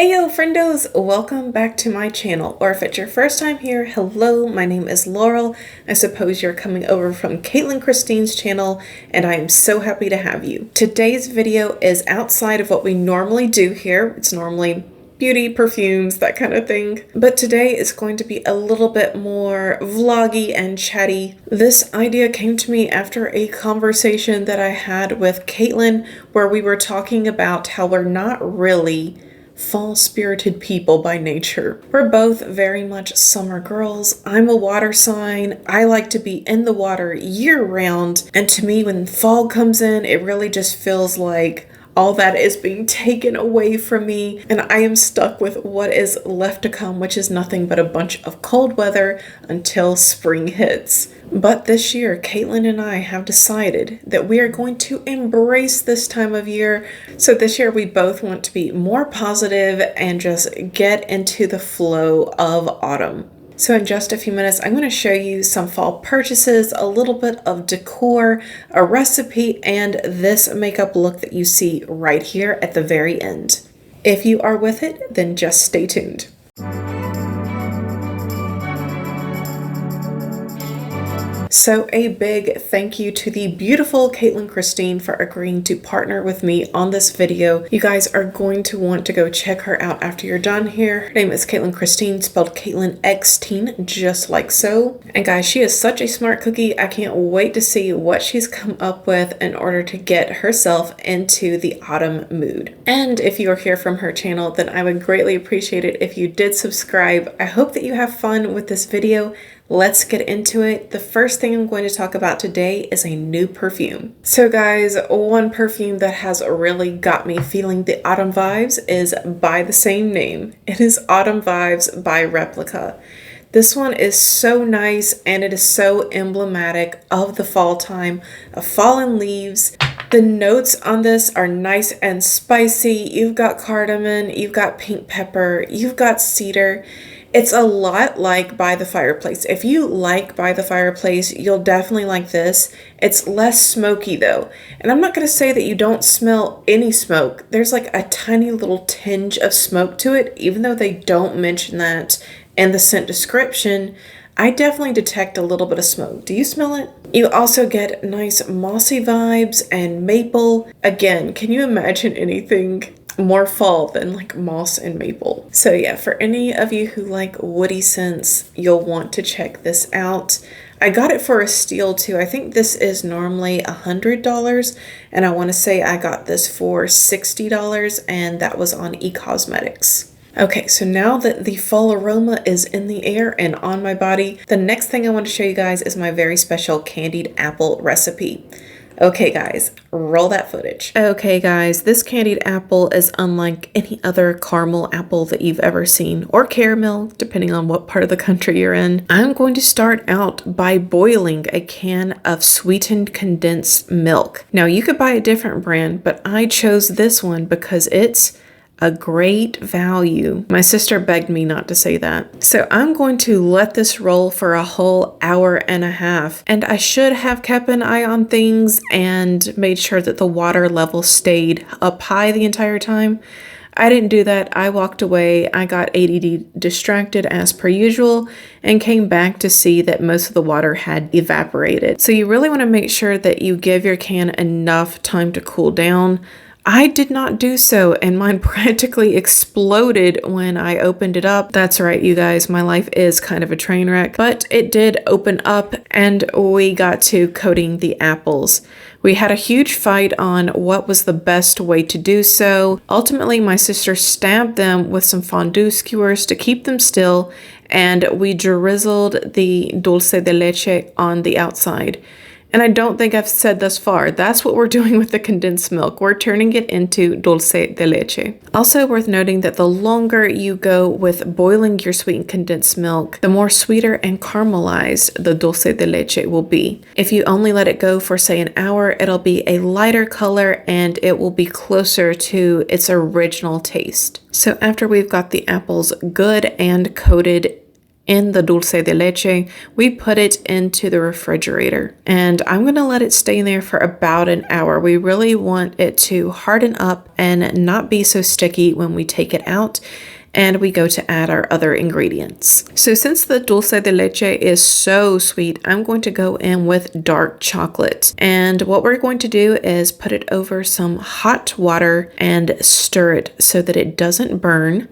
Heyo friendos, welcome back to my channel, or if it's your first time here, hello, my name is Laurel. I suppose you're coming over from Caitlin Christine's channel, and I am so happy to have you. Today's video is outside of what we normally do here. It's normally beauty, perfumes, that kind of thing. But today is going to be a little bit more vloggy and chatty. This idea came to me after a conversation that I had with Caitlin where we were talking about how we're not really fall-spirited people by nature. We're both very much summer girls. I'm a water sign. I like to be in the water year-round. And to me, when fall comes in, it really just feels like all that is being taken away from me, and I am stuck with what is left to come, which is nothing but a bunch of cold weather until spring hits. But this year, Caitlin and I have decided that we are going to embrace this time of year. So this year, we both want to be more positive and just get into the flow of autumn. So in just a few minutes, I'm going to show you some fall purchases, a little bit of decor, a recipe, and this makeup look that you see right here at the very end. If you are with it, then just stay tuned. So a big thank you to the beautiful Caitlin Christine for agreeing to partner with me on this video. You guys are going to want to go check her out after you're done here. Her name is Caitlin Christine, spelled Caitlin X-teen, just like so. And guys, she is such a smart cookie. I can't wait to see what she's come up with in order to get herself into the autumn mood. And if you are here from her channel, then I would greatly appreciate it if you did subscribe. I hope that you have fun with this video. Let's get into it. The first thing I'm going to talk about today is a new perfume. So guys, one perfume that has really got me feeling the autumn vibes is by the same name. It is Autumn Vibes by Replica. This one is so nice and it is so emblematic of the fall time, of fallen leaves. The notes on this are nice and spicy. You've got cardamom, you've got pink pepper, you've got cedar. It's a lot like By the Fireplace. If you like By the Fireplace, you'll definitely like this. It's less smoky though. And I'm not going to say that you don't smell any smoke. There's like a tiny little tinge of smoke to it, even though they don't mention that in the scent description. I definitely detect a little bit of smoke. Do you smell it? You also get nice mossy vibes and maple. Again, can you imagine anything more fall than like moss and maple? So yeah, for any of you who like woody scents, you'll want to check this out. I got it for a steal too. I think this is normally $100, and I want to say I got this for $60, and that was on eCosmetics. Okay, so now that the fall aroma is in the air and on my body, the next thing I want to show you guys is my very special candied apple recipe. Okay guys, roll that footage. Okay guys, this candied apple is unlike any other caramel apple that you've ever seen, or caramel, depending on what part of the country you're in. I'm going to start out by boiling a can of sweetened condensed milk. Now you could buy a different brand, but I chose this one because it's a great value. My sister begged me not to say that. So I'm going to let this roll for a whole hour and a half. And I should have kept an eye on things and made sure that the water level stayed up high the entire time. I didn't do that. I walked away. I got ADD distracted as per usual and came back to see that most of the water had evaporated. So you really want to make sure that you give your can enough time to cool down. I did not do so, and mine practically exploded when I opened it up. That's right, you guys, my life is kind of a train wreck, but it did open up and we got to coating the apples. We had a huge fight on what was the best way to do so. Ultimately, my sister stabbed them with some fondue skewers to keep them still, and we drizzled the dulce de leche on the outside. And I don't think I've said thus far, that's what we're doing with the condensed milk. We're turning it into dulce de leche. Also worth noting that the longer you go with boiling your sweetened condensed milk, the more sweeter and caramelized the dulce de leche will be. If you only let it go for say an hour, it'll be a lighter color and it will be closer to its original taste. So after we've got the apples good and coated in the dulce de leche, we put it into the refrigerator. And I'm going to let it stay in there for about an hour. We really want it to harden up and not be so sticky when we take it out and we go to add our other ingredients. So since the dulce de leche is so sweet, I'm going to go in with dark chocolate. And what we're going to do is put it over some hot water and stir it so that it doesn't burn.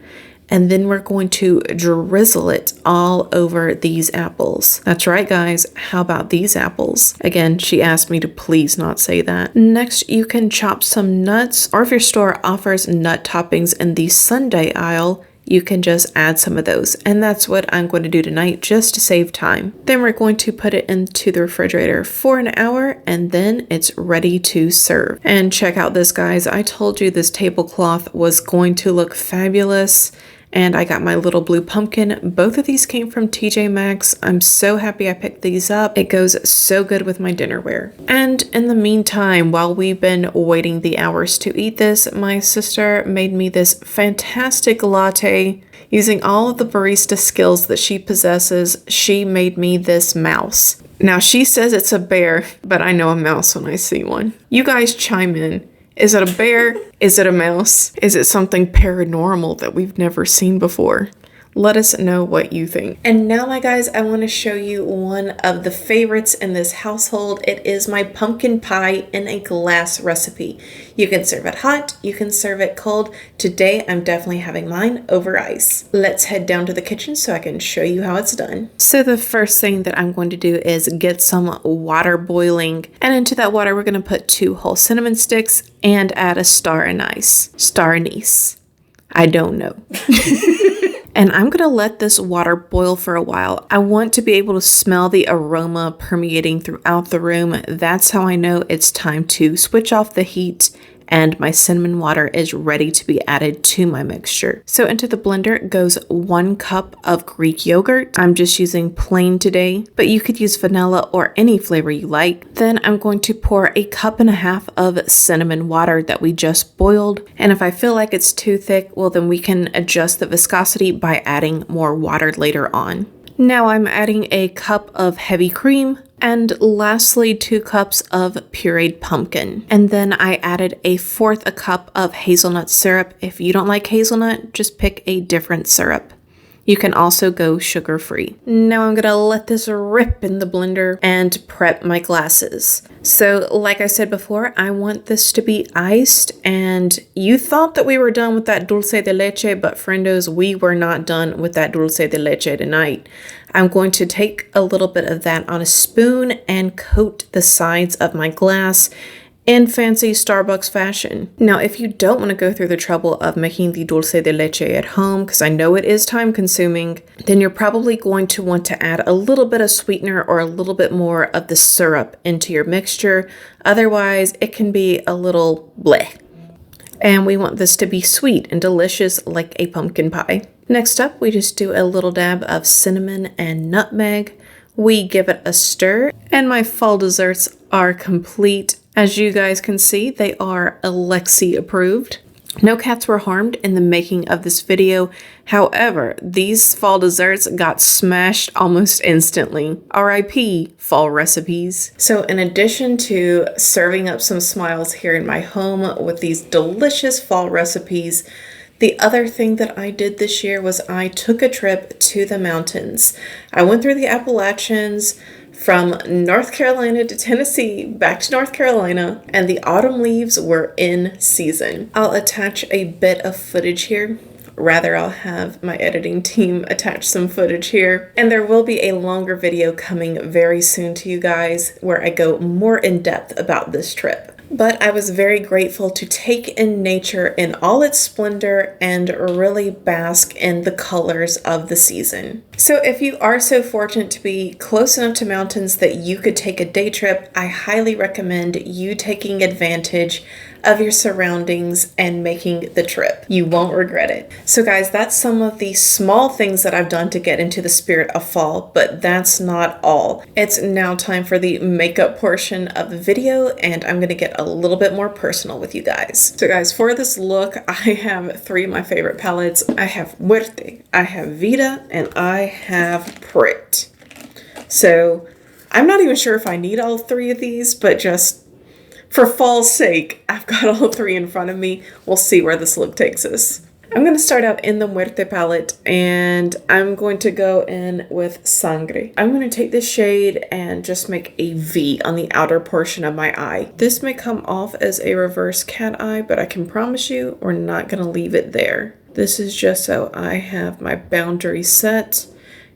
And then we're going to drizzle it all over these apples. That's right, guys. How about these apples? Again, she asked me to please not say that. Next, you can chop some nuts, or if your store offers nut toppings in the sundae aisle, you can just add some of those. And that's what I'm going to do tonight just to save time. Then we're going to put it into the refrigerator for an hour and then it's ready to serve. And check out this, guys. I told you this tablecloth was going to look fabulous. And I got my little blue pumpkin. Both of these came from TJ Maxx. I'm so happy I picked these up. It goes so good with my dinnerware. And in the meantime, while we've been waiting the hours to eat this, my sister made me this fantastic latte. Using all of the barista skills that she possesses, she made me this mouse. Now she says it's a bear, but I know a mouse when I see one. You guys chime in. Is it a bear? Is it a mouse? Is it something paranormal that we've never seen before? Let us know what you think. And now, my guys, I want to show you one of the favorites in this household. It is my pumpkin pie in a glass recipe. You can serve it hot, you can serve it cold. Today, I'm definitely having mine over ice. Let's head down to the kitchen so I can show you how it's done. So the first thing that I'm going to do is get some water boiling. And into that water, we're going to put 2 whole cinnamon sticks and add a star anise. Star anise. I don't know. And I'm going to let this water boil for a while. I want to be able to smell the aroma permeating throughout the room. That's how I know it's time to switch off the heat and my cinnamon water is ready to be added to my mixture. So into the blender goes 1 cup of Greek yogurt. I'm just using plain today, but you could use vanilla or any flavor you like. Then I'm going to pour 1.5 cups of cinnamon water that we just boiled. And if I feel like it's too thick, well, then we can adjust the viscosity by adding more water later on. Now I'm adding 1 cup of heavy cream. And lastly, 2 cups of pureed pumpkin. And then I added 1/4 cup of hazelnut syrup. If you don't like hazelnut, just pick a different syrup. You can also go sugar-free. Now I'm gonna let this rip in the blender and prep my glasses. So like I said before, I want this to be iced, and you thought that we were done with that dulce de leche, but friendos, we were not done with that dulce de leche tonight. I'm going to take a little bit of that on a spoon and coat the sides of my glass in fancy Starbucks fashion. Now, if you don't want to go through the trouble of making the dulce de leche at home, because I know it is time consuming, then you're probably going to want to add a little bit of sweetener or a little bit more of the syrup into your mixture. Otherwise, it can be a little bleh. And we want this to be sweet and delicious like a pumpkin pie. Next up, we just do a little dab of cinnamon and nutmeg. We give it a stir, and my fall desserts are complete. As you guys can see, they are Alexi approved. No cats were harmed in the making of this video. However, these fall desserts got smashed almost instantly. RIP fall recipes. So in addition to serving up some smiles here in my home with these delicious fall recipes, the other thing that I did this year was I took a trip to the mountains. I went through the Appalachians, from North Carolina to Tennessee, back to North Carolina, and the autumn leaves were in season. I'll attach a bit of footage here. Rather, I'll have my editing team attach some footage here. And there will be a longer video coming very soon to you guys where I go more in depth about this trip. But I was very grateful to take in nature in all its splendor and really bask in the colors of the season. So if you are so fortunate to be close enough to mountains that you could take a day trip, I highly recommend you taking advantage of your surroundings and making the trip. You won't regret it. So guys, that's some of the small things that I've done to get into the spirit of fall, but that's not all. It's now time for the makeup portion of the video, and I'm gonna get a little bit more personal with you guys. So guys, for this look, I have three of my favorite palettes. I have Muerte, I have Vida, and I have Pricked. So I'm not even sure if I need all three of these, but just for fall's sake, I've got all three in front of me. We'll see where this look takes us. I'm going to start out in the Muerte palette, and I'm going to go in with Sangre. I'm going to take this shade and just make a V on the outer portion of my eye. This may come off as a reverse cat eye, but I can promise you we're not going to leave it there. This is just so I have my boundary set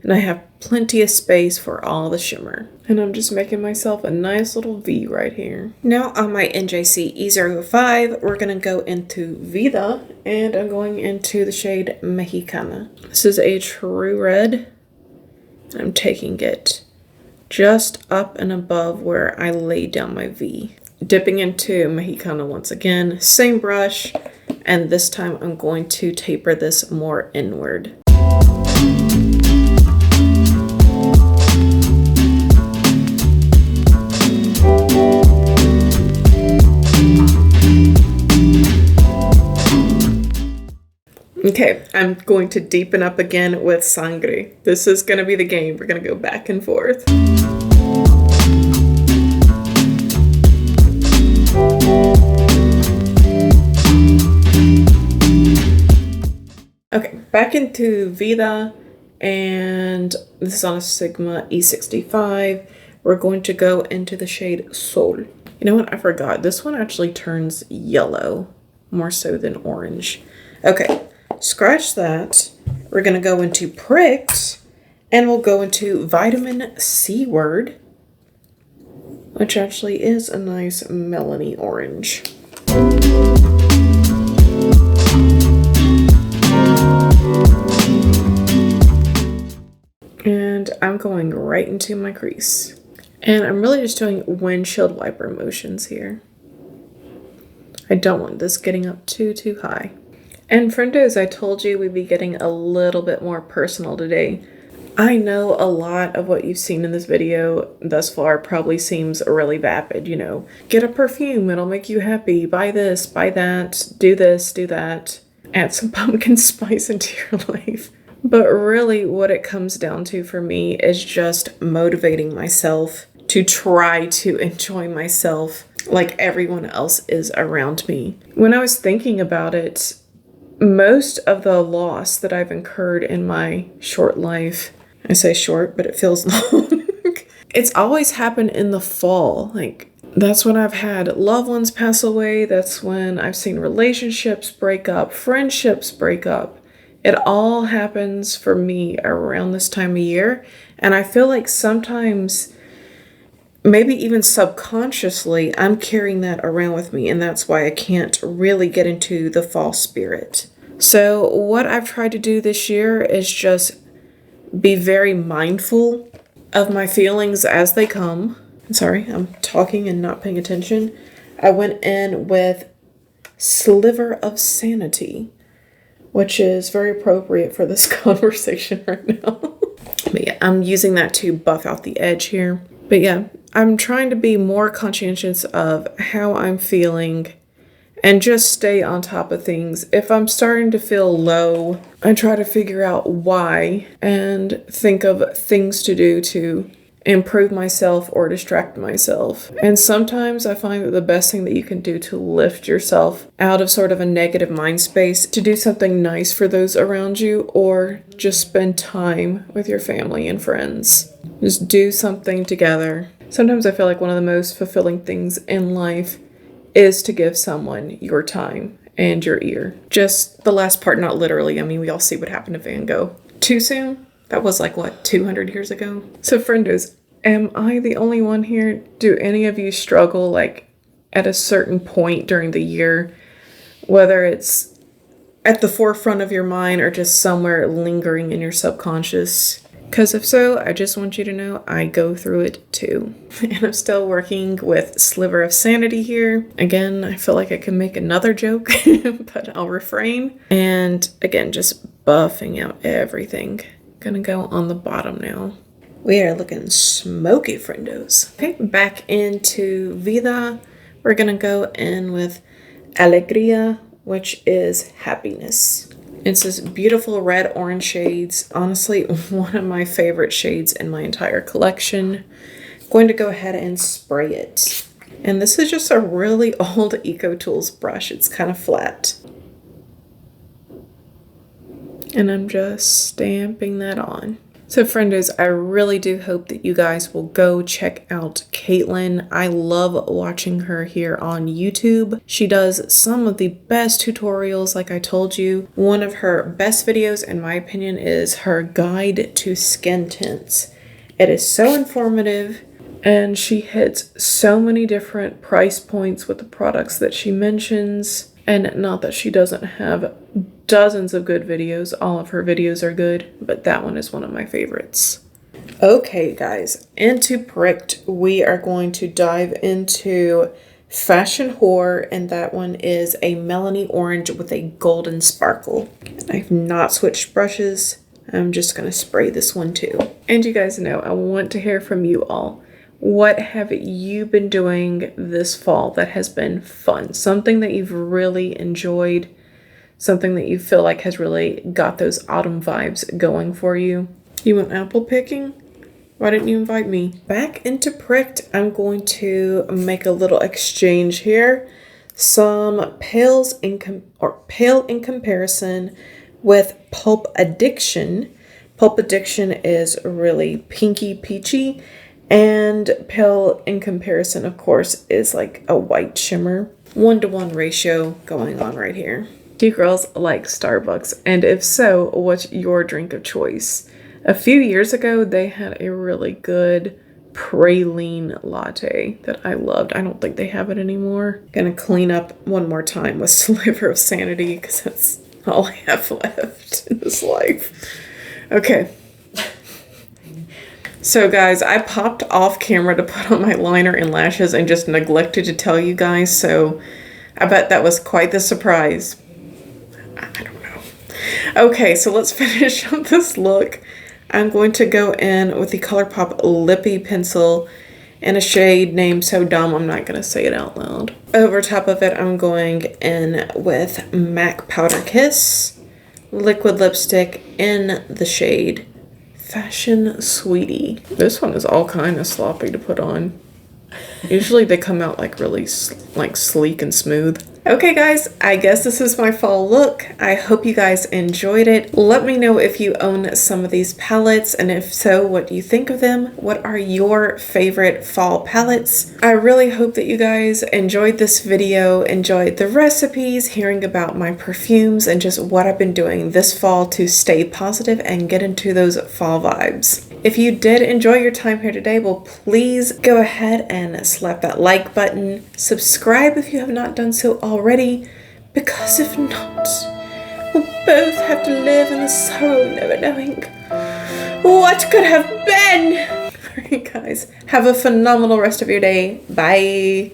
and I have plenty of space for all the shimmer. And I'm just making myself a nice little V right here. Now on my NJC E05, we're gonna go into Vida, and I'm going into the shade Mexicana. This is a true red. I'm taking it just up and above where I laid down my V. Dipping into Mexicana once again, same brush, and this time I'm going to taper this more inward. Okay, I'm going to deepen up again with Sangre. This is going to be the game. We're going to go back and forth. Okay, back into Vida, and this is on a Sigma E65. We're going to go into the shade Sol. You know what? I forgot. This one actually turns yellow more so than orange. Okay. Scratch that. We're going to go into Pricked, and we'll go into Vitamin C Word, which actually is a nice melony orange. And I'm going right into my crease. And I'm really just doing windshield wiper motions here. I don't want this getting up too high. And Friendos, I told you we'd be getting a little bit more personal today. I know a lot of what you've seen in this video thus far probably seems really vapid, you know. Get a perfume, it'll make you happy. Buy this, buy that, do this, do that. Add some pumpkin spice into your life. But really what it comes down to for me is just motivating myself to try to enjoy myself like everyone else is around me. When I was thinking about it, most of the loss that I've incurred in my short life, I say short, but it feels long. It's always happened in the fall. Like, that's when I've had loved ones pass away. That's when I've seen relationships break up, friendships break up. It all happens for me around this time of year. And I feel like sometimes, maybe even subconsciously, I'm carrying that around with me. And that's why I can't really get into the fall spirit. So what I've tried to do this year is just be very mindful of my feelings as they come. Sorry, I'm talking and not paying attention. I went in with Sliver of Sanity, which is very appropriate for this conversation right now. But yeah, I'm using that to buff out the edge here. But yeah, I'm trying to be more conscientious of how I'm feeling and just stay on top of things. If I'm starting to feel low, I try to figure out why and think of things to do to improve myself or distract myself. And sometimes I find that the best thing that you can do to lift yourself out of sort of a negative mind space, to do something nice for those around you, or just spend time with your family and friends. Just do something together. Sometimes I feel like one of the most fulfilling things in life is to give someone your time and your ear. Just the last part, not literally. I mean, we all see what happened to Van Gogh. Too soon? That was like, what, 200 years ago? So Friendos, am I the only one here? Do any of you struggle like at a certain point during the year, whether it's at the forefront of your mind or just somewhere lingering in your subconscious? Because if so, I just want you to know I go through it too. And I'm still working with Sliver of Sanity here. Again, I feel like I can make another joke, but I'll refrain. And again, just buffing out everything. Gonna go on the bottom now. We are looking smoky, friendos. Okay, back into Vida. We're gonna go in with Alegría, which is happiness. It's this beautiful red orange shades. Honestly, one of my favorite shades in my entire collection. Going to go ahead and spray it. And this is just a really old Eco Tools brush. It's kind of flat. And I'm just stamping that on. So friendos, I really do hope that you guys will go check out Caitlin. I love watching her here on YouTube. She does some of the best tutorials, like I told you. One of her best videos, in my opinion, is her guide to skin tints. It is so informative, and she hits so many different price points with the products that she mentions. And not that she doesn't have dozens of good videos. All of her videos are good, but that one is one of my favorites. Okay, guys, into Pricked, we are going to dive into Fashion Whore, and that one is a Melanie Orange with a golden sparkle. I've not switched brushes. I'm just going to spray this one too. And you guys know, I want to hear from you all. What have you been doing this fall that has been fun? Something that you've really enjoyed, something that you feel like has really got those autumn vibes going for you. You went apple picking? Why didn't you invite me? Back into Pricked, I'm going to make a little exchange here. Some pale in comparison with Pulp Addiction. Pulp Addiction is really pinky peachy. And pale in comparison, of course, is like a white shimmer. 1-to-1 ratio going on right here. Do you girls like Starbucks? And if so, what's your drink of choice? A few years ago, they had a really good praline latte that I loved. I don't think they have it anymore. Gonna clean up one more time with Sliver of Sanity because that's all I have left in this life. Okay. So guys, I popped off camera to put on my liner and lashes and just neglected to tell you guys, so I bet that was quite the surprise. I don't know. Okay, so let's finish up this look. I'm going to go in with the ColourPop Lippy Pencil in a shade named So Dumb I'm not going to say it out loud. Over top of it, I'm going in with MAC Powder Kiss liquid lipstick in the shade Fashion Sweetie. This one is all kind of sloppy to put on. Usually they come out like really sleek and smooth. Okay guys, I guess this is my fall look. I hope you guys enjoyed it. Let me know if you own some of these palettes, and if so, what do you think of them? What are your favorite fall palettes? I really hope that you guys enjoyed this video, enjoyed the recipes, hearing about my perfumes, and just what I've been doing this fall to stay positive and get into those fall vibes. If you did enjoy your time here today, well, please go ahead and slap that like button. Subscribe if you have not done so already, because if not, we'll both have to live in the sorrow of never knowing what could have been. Alright guys, have a phenomenal rest of your day. Bye.